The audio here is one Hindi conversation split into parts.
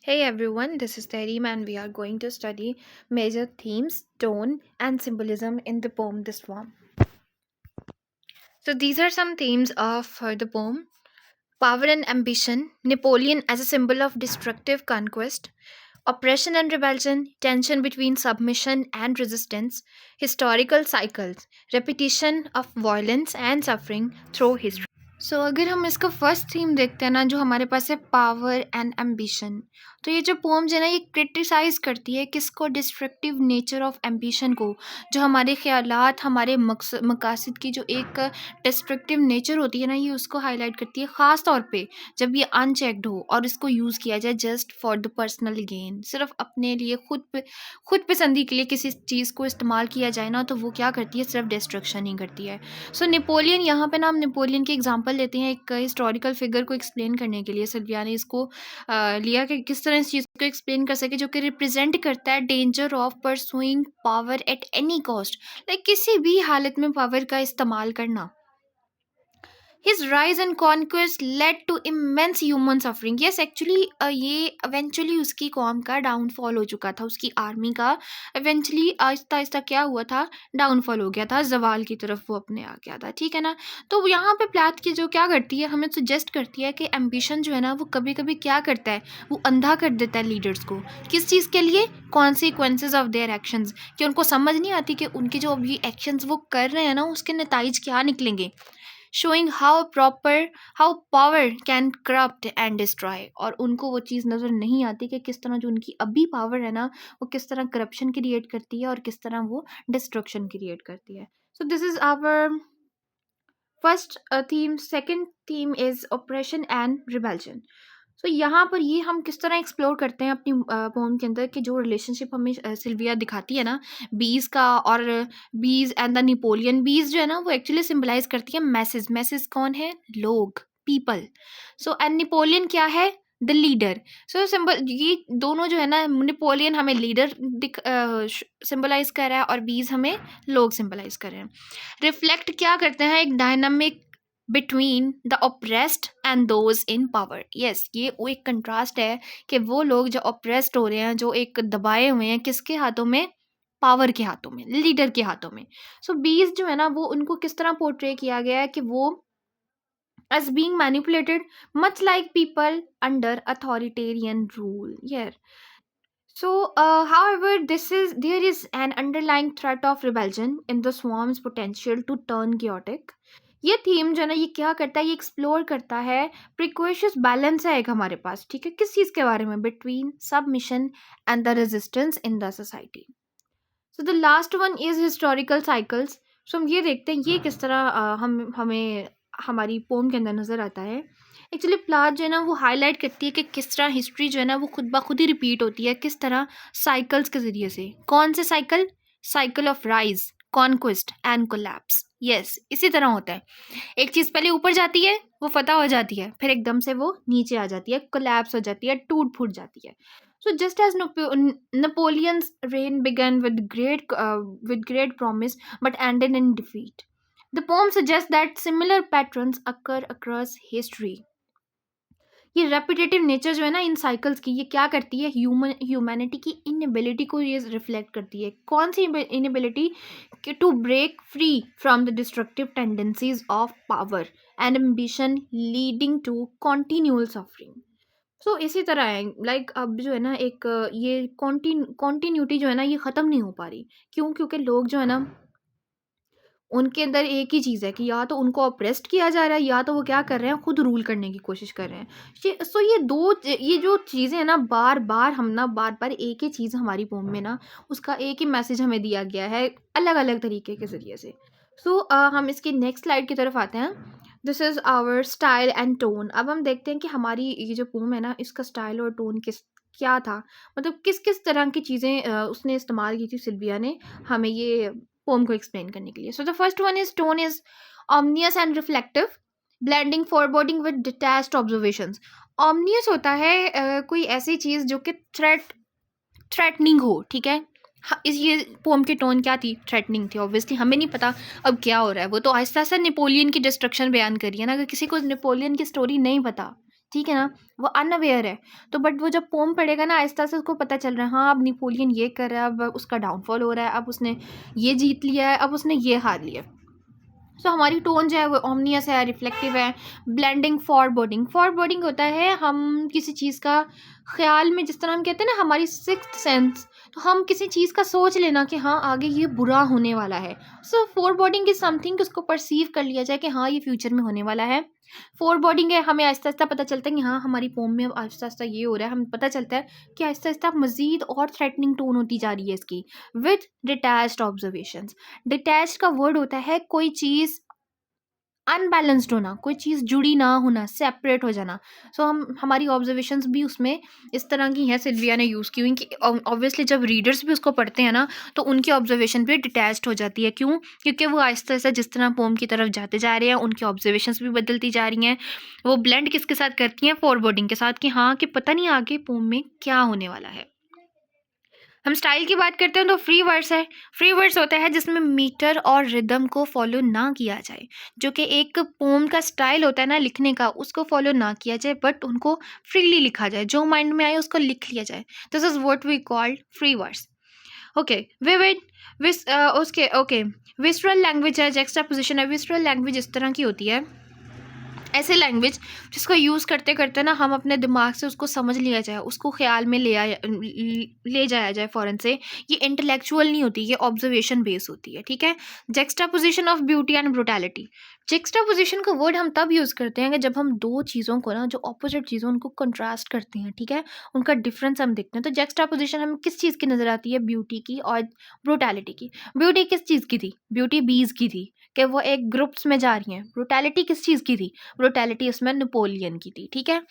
Hey everyone, this is Tareem and we are going to study major themes, tone, and symbolism in the poem The Swarm. So these are some themes of the poem: power and ambition, Napoleon as a symbol of destructive conquest, oppression and rebellion, tension between submission and resistance, historical cycles, repetition of violence and suffering through history. सो अगर हम इसका फर्स्ट थीम देखते हैं ना, जो हमारे पास है पावर एंड एम्बिशन, तो ये जो पोम जो है ना, ये क्रिटिसाइज करती है किसको? डिस्ट्रक्टिव नेचर ऑफ एम्बिशन को। जो हमारे ख्यालात, हमारे मकासद की जो एक डिस्ट्रक्टिव नेचर होती है ना, ये उसको हाईलाइट करती है, ख़ास तौर पे जब ये अनचेक्ड हो और इसको यूज़ किया जाए just for the personal gain, सिर्फ अपने लिए खुद पसंदी के लिए किसी चीज़ को इस्तेमाल किया जाए ना, तो वो क्या करती है? सिर्फ डिस्ट्रक्शन ही करती है। सो नेपोलियन, यहाँ पे ना हम नेपोलियन की एग्जांपल लेते हैं एक हिस्टोरिकल फिगर को एक्सप्लेन करने के लिए। सिल्विया ने इसको लिया कि किस तरह इस चीज़ को एक्सप्लेन कर सके, जो कि रिप्रेजेंट करता है danger of pursuing power at any cost, like किसी भी हालत में पावर का इस्तेमाल करना। His rise and conquest led to immense human suffering. Yes, actually ये eventually उसकी कौम का डाउनफॉल हो चुका था, उसकी आर्मी का eventually आहिस्ता आहिस्ता क्या हुआ था? डाउनफॉल हो गया था, जवाल की तरफ वो अपने आ गया था, ठीक है ना। तो यहाँ पे प्लाथ की जो क्या करती है, हमें सजेस्ट करती है कि एम्बिशन जो है ना, वो कभी कभी क्या करता है? वो अंधा कर देता है लीडर्स को। किस चीज़ के लिए? कॉन्सिक्वेंसेज ऑफ देयर एक्शंस, कि उनको समझ नहीं आती कि उनके जो अभी एक्शंस वो कर रहे हैं ना, उसके नतीजे क्या निकलेंगे। Showing how power can corrupt and destroy, और उनको वो चीज़ नज़र नहीं आती कि किस तरह जो उनकी अभी पावर है ना, वो किस तरह करप्शन क्रिएट करती है और किस तरह वो डिस्ट्रक्शन क्रिएट करती है। So this is our first theme. Second theme is operation and rebellion. So यहाँ पर ये हम किस तरह एक्सप्लोर करते हैं अपनी पोम के अंदर, कि जो रिलेशनशिप हमें सिल्विया दिखाती है ना, बीज का, और बीज एंड द नेपोलियन। बीज जो है ना, वो एक्चुअली सिंबलाइज करती है मैसेज। मैसेज कौन है? लोग, पीपल। सो एंड नेपोलियन क्या है? The leader. सो सिंबल, ये दोनों जो है ना, नेपोलियन हमें लीडर सिंबलाइज कर रहा है और बीज हमें लोग सिंबलाइज कर रहे हैं। रिफ्लेक्ट क्या करते हैं? एक dynamic between the oppressed and those in power. Yes, ये वो एक कंट्रास्ट है कि वो लोग जो ऑप्रेस्ड हो रहे हैं, जो एक दबाए हुए हैं, किसके हाथों में? पावर के हाथों में, लीडर के हाथों में। सो बीस जो है ना, वो उनको किस तरह पोर्ट्रे किया गया है कि वो as being manipulated much like people under authoritarian rule. Yeah. So, however, there is an underlying threat of rebellion in the swarm's potential to turn chaotic. ये थीम जो है ना, ये क्या करता है? ये एक्सप्लोर करता है प्रिकॉशियस बैलेंस है एक हमारे पास, ठीक है, किस चीज़ के बारे में? Between submission and the resistance in the society. So the last one is historical cycles. So हम ये देखते हैं ये किस तरह हम हमें हमारी पोम के अंदर नज़र आता है। एक्चुअली प्लाट जो है ना, वो हाईलाइट करती है कि किस तरह हिस्ट्री जो है ना, वो खुद ब खुद ही रिपीट होती है, किस तरह? साइकिल्स के ज़रिए से। कौन से cycle? Cycle of rise, conquest and collapse. Yes, इसी तरह होता है। एक चीज़ पहले ऊपर जाती है, वो फतह हो जाती है, फिर एकदम से वो नीचे आ जाती है, कोलैप्स हो जाती है, टूट फूट जाती है। So just as Napoleon's reign began with great promise but ended in defeat, the poem suggests that similar patterns occur across history. ये रेपिटेटिव नेचर जो है ना इन साइकिल्स की, ये क्या करती है? ह्यूमैनिटी की इनएबिलिटी को ये रिफ्लेक्ट करती है। कौन सी इनएबिलिटी? कि to break free from the destructive tendencies of power and ambition leading to continual suffering. So इसी तरह है, लाइक अब जो है ना, एक ये कॉन्टिन्यूटी जो है ना, ये ख़त्म नहीं हो पा रही। क्यों? क्योंकि लोग जो है ना, उनके अंदर एक ही चीज़ है कि या तो उनको ऑप्रेस्ड किया जा रहा है, या तो वो क्या कर रहे हैं? खुद रूल करने की कोशिश कर रहे हैं। सो ये जो चीज़ें हैं ना, बार बार हम ना बार बार एक ही चीज़ हमारी पोम में ना, उसका एक ही मैसेज हमें दिया गया है अलग अलग तरीके के ज़रिए से। सो हम इसकी नेक्स्ट स्लाइड की तरफ आते हैं। This is our style and tone. अब हम देखते हैं कि हमारी ये जो पोम है ना, इसका स्टाइल और टोन क्या था, मतलब किस किस तरह की चीज़ें उसने इस्तेमाल की थी सिल्विया ने हमें ये पोम को एक्सप्लेन करने के लिए। So the first one is tone is ominous and reflective, blending forwarding with detached observations. Ominous होता है कोई ऐसी चीज़ जो कि थ्रेटनिंग हो, ठीक है। इस ये पोम की टोन क्या थी? थ्रेटनिंग थी। ऑब्वियसली हमें नहीं पता अब क्या हो रहा है, वो तो आहिस्ता आहिस्ता नेपोलियन की डिस्ट्रक्शन बयान करी है ना। अगर किसी को नेपोलियन की स्टोरी नहीं पता, ठीक है ना, वो अनअवेयर है। तो बट वो जब पोम पढ़ेगा ना, आहिस्ता से उसको पता चल रहा है, हाँ अब नेपोलियन ये कर रहा है, अब उसका डाउनफॉल हो रहा है, अब उसने ये जीत लिया है, अब उसने ये हार लिया। सो हमारी टोन जो है वो ओमनियस है, रिफ्लेक्टिव है। ब्लेंडिंग, फॉरबोर्डिंग, फॉरबोर्डिंग होता है हम किसी चीज़ का ख्याल में, जिस तरह हम कहते हैं ना हमारी सिक्स्थ सेंस, तो हम किसी चीज़ का सोच लेना कि हाँ आगे ये बुरा होने वाला है। सो फॉरबोर्डिंग इज समथिंग, उसको परसीव कर लिया जाए कि हाँ ये फ्यूचर में होने वाला है। फॉरबोर्डिंग है, हमें आहिस्ता आहिस्ता पता चलता है कि हाँ हमारी पोम में अब आहिस्ता आहिस्ता ये हो रहा है, हमें पता चलता है कि आहिस्ता आहिस्ता मजीद और थ्रेटनिंग टोन होती जा रही है इसकी। विद डिटैच्ड ऑब्जर्वेशंस, डिटैच्ड का वर्ड होता है कोई चीज़ अनबैलेंस्ड होना, कोई चीज़ जुड़ी ना होना, सेपरेट हो जाना। सो हम हमारी ऑब्जर्वेशंस भी उसमें इस तरह की हैं, सिल्विया ने यूज़ की हुई कि ऑब्वियसली जब रीडर्स भी उसको पढ़ते हैं ना, तो उनकी ऑब्जर्वेशन भी डिटैच्ड हो जाती है। क्यों? क्योंकि वो आहिस्ता आहिस्ता जिस तरह पोम की तरफ जाते जा रहे हैं, उनकी ऑब्जर्वेशंस भी बदलती जा रही हैं। वो ब्लेंड किसके साथ करती हैं? फॉरवर्डिंग के साथ, कि हाँ कि पता नहीं आगे पोम में क्या होने वाला है। हम स्टाइल की बात करते हैं तो फ्री वर्स है। फ्री वर्स होता है जिसमें मीटर और रिदम को फॉलो ना किया जाए, जो कि एक पोम का स्टाइल होता है ना लिखने का, उसको फॉलो ना किया जाए, बट उनको फ्रीली लिखा जाए, जो माइंड में आए उसको लिख लिया जाए। This is what we called free verse. Okay, vivid, उसके ओके, विसरल लैंग्वेज है, जेक्सटापोजिशन है। विसरल लैंग्वेज इस तरह की होती है, ऐसे लैंग्वेज जिसको यूज़ करते करते ना हम अपने दिमाग से उसको समझ लिया जाए, उसको ख्याल में ले जाया जाए फ़ौरन से। ये इंटेलेक्चुअल नहीं होती, ये ऑब्जर्वेशन बेस होती है, ठीक है। जेक्सटापोजिशन ऑफ ब्यूटी एंड ब्रुटैलिटी। जेक्सटापोजिशन का वर्ड हम तब यूज़ करते हैं कि जब हम दो चीज़ों को ना, जो ऑपोजिट चीज़ों उनको कंट्रास्ट करते हैं, ठीक है, उनका डिफरेंस हम देखते हैं। तो जेक्सटापोजिशन हमें किस चीज़ की नज़र आती है? ब्यूटी की और ब्रुटैलिटी की। ब्यूटी किस चीज़ की थी? ब्यूटी बीज की थी, कि वो एक ग्रुप्स में जा रही हैं। ब्रुटैलिटी किस चीज़ की थी? ब्रुटैलिटी उसमें नेपोलियन की थी, ठीक है।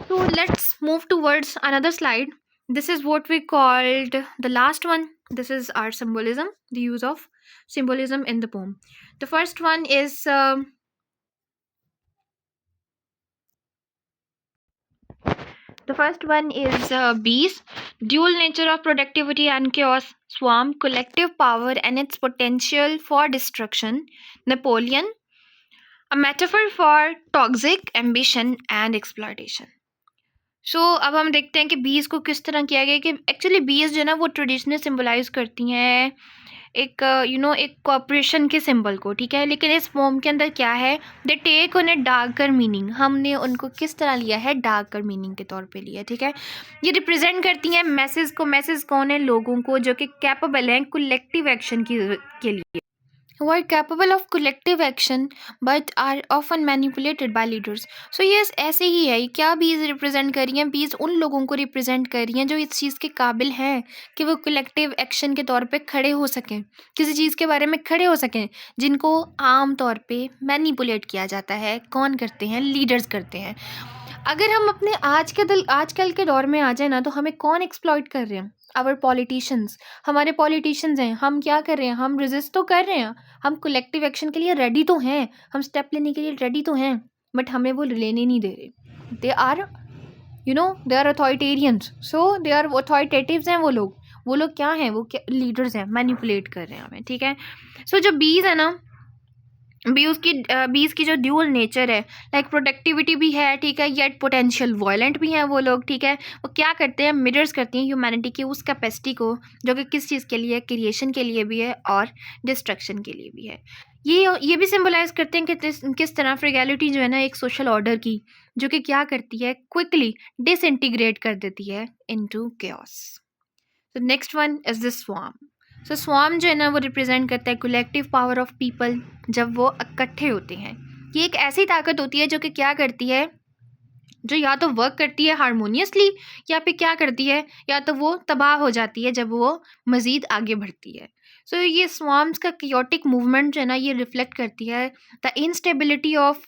So let's move towards another slide. This is what we called the last one. This is our symbolism, the use of symbolism in the poem. The first one is bees, dual nature of productivity and chaos, swarm, collective power and its potential for destruction, Napoleon, a metaphor for toxic ambition and exploitation. अब हम देखते हैं कि बीज को किस तरह किया गया, कि एक्चुअली बीज जो है ना वो ट्रेडिशनल सिंबलाइज करती हैं एक एक कॉपरेशन के सिंबल को, ठीक है। लेकिन इस फॉर्म के अंदर क्या है? They take on a darker meaning, हमने उनको किस तरह लिया है? डार्कर मीनिंग के तौर पे लिया, ठीक है। ये रिप्रेजेंट करती हैं मैसेज को। मैसेज कौन है? लोगों को, जो कि कैपेबल हैं कलेक्टिव एक्शन के लिए, who are capable of collective action but are often manipulated by leaders. So yes, ऐसे ही है। क्या बीज रिप्रेजेंट कर रही हैं? बीज उन लोगों को रिप्रेजेंट कर रही हैं जो इस चीज़ के काबिल हैं कि वो कलेक्टिव एक्शन के तौर पे खड़े हो सकें, किसी चीज़ के बारे में खड़े हो सकें, जिनको आम तौर पे मैनिपुलेट किया जाता है। कौन करते हैं? लीडर्स करते हैं। अगर हम अपने आजकल के दौर में आ जाए ना, तो हमें कौन एक्सप्लॉइट कर रहे हैं? Our politicians. हमारे पॉलिटिशियंस हैं। हम क्या कर रहे हैं? हम रेजिस्ट तो कर रहे हैं, हम कलेक्टिव एक्शन के लिए रेडी तो हैं, हम स्टेप लेने के लिए रेडी तो हैं, बट हमें वो लेने नहीं दे रहे। They are अथॉरिटेरियंस, so they are अथॉरिटेटिव्स हैं वो लोग क्या हैं? वो क्या लीडर्स हैं, मैनिपुलेट कर रहे हैं हमें, ठीक है। जो बीज है ना, बीज की जो ड्यूअल नेचर है, लाइक प्रोडक्टिविटी भी है, ठीक है, येट पोटेंशियल वायलेंट भी हैं वो लोग, ठीक है। वो क्या करते हैं? मिरर्स करती हैं ह्यूमैनिटी की उस कैपेसिटी को, जो कि किस चीज़ के लिए? क्रिएशन के लिए भी है और डिस्ट्रक्शन के लिए भी है। ये भी सिंबलाइज करते हैं कि किस तरह फ्रिगैलिटी जो है ना एक सोशल ऑर्डर की, जो कि क्या करती है? क्विकली डिसइंटीग्रेट कर देती है इनटू chaos. तो next one is the swarm. Swarm जो है ना वो रिप्रेजेंट करता है कलेक्टिव पावर ऑफ पीपल, जब वो इकट्ठे होते हैं। ये एक ऐसी ताकत होती है जो कि क्या करती है? जो या तो वर्क करती है हारमोनियसली, या फिर क्या करती है? या तो वो तबाह हो जाती है जब वो मज़ीद आगे बढ़ती है। ये स्वार्म्स का chaotic मूवमेंट जो है ना, ये रिफ्लेक्ट करती है the instability of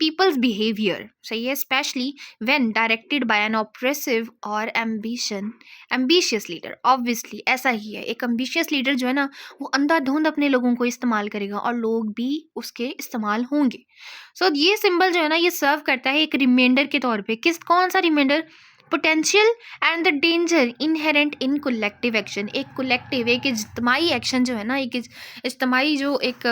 people's behavior, सही है, specially when directed by an oppressive और एम्बिशियस लीडर। ऑब्वियसली ऐसा ही है, एक एम्बिशियस लीडर जो है ना वो अंधाधुंध अपने लोगों को इस्तेमाल करेगा और लोग भी उसके इस्तेमाल होंगे। ये सिंबल जो है ना ये सर्व करता है एक रिमाइंडर के तौर पे। कौन सा reminder? Potential and the danger inherent in collective action. एक कलेक्टिव, एक इज्तमाही एक्शन जो है ना, एक इज्तमाही जो एक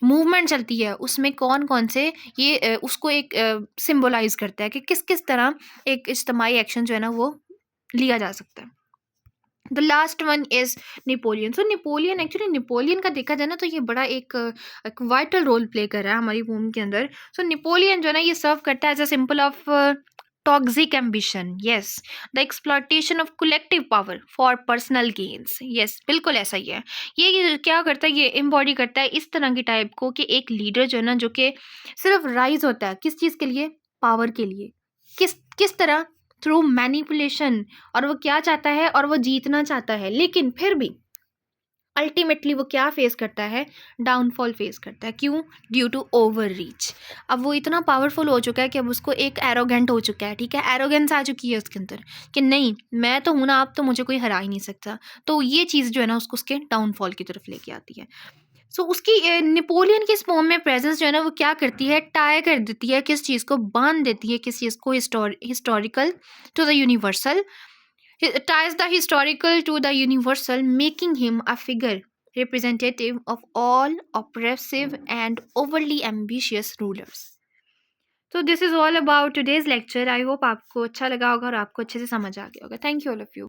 मूवमेंट चलती है, उसमें कौन कौन से ये उसको एक सिम्बोलाइज करता है कि किस किस तरह एक इज्तमाही एक्शन जो है ना वो लिया जा सकता है। The last one is Napoleon. So Napoleon, actually Napoleon का देखा जाए ना तो ये बड़ा एक वाइटल रोल प्ले कर रहा है हमारी पोम के अंदर। सो नेपोलियन जो है ना ये सर्व करता है as a simple of toxic ambition, yes, the exploitation of collective power for personal gains, yes, बिल्कुल ऐसा ही है। ये क्या करता है, ये एम्बॉडी करता है इस तरह की टाइप को कि एक लीडर जो है ना जो कि सिर्फ राइज होता है किस चीज़ के लिए, पावर के लिए। किस किस तरह, थ्रू मैनिपुलेशन। और वो क्या चाहता है, और वो जीतना चाहता है, लेकिन फिर भी अल्टीमेटली वो क्या फेस करता है, डाउनफॉल फेस करता है। क्यों? Due to overreach. अब वो इतना पावरफुल हो चुका है कि अब उसको एक एरोगेंट हो चुका है, ठीक है, एरोगेंस आ चुकी है उसके अंदर कि नहीं मैं तो हूं ना, आप तो मुझे कोई हरा ही नहीं सकता। तो ये चीज़ जो है ना उसको उसके डाउनफॉल की तरफ लेके आती है। सो उसकी नेपोलियन की स्पोम में प्रेजेंस जो है ना वो क्या करती है, टाई कर देती है, किस चीज़ को बांध देती है, किस चीज़ को historical to the universal, ties the historical to the universal, making him a figure representative of all oppressive and overly ambitious rulers. So this is all about today's lecture. I hope आपको अच्छा लगा होगा और आपको अच्छे से समझ आ गया होगा. Thank you all of you.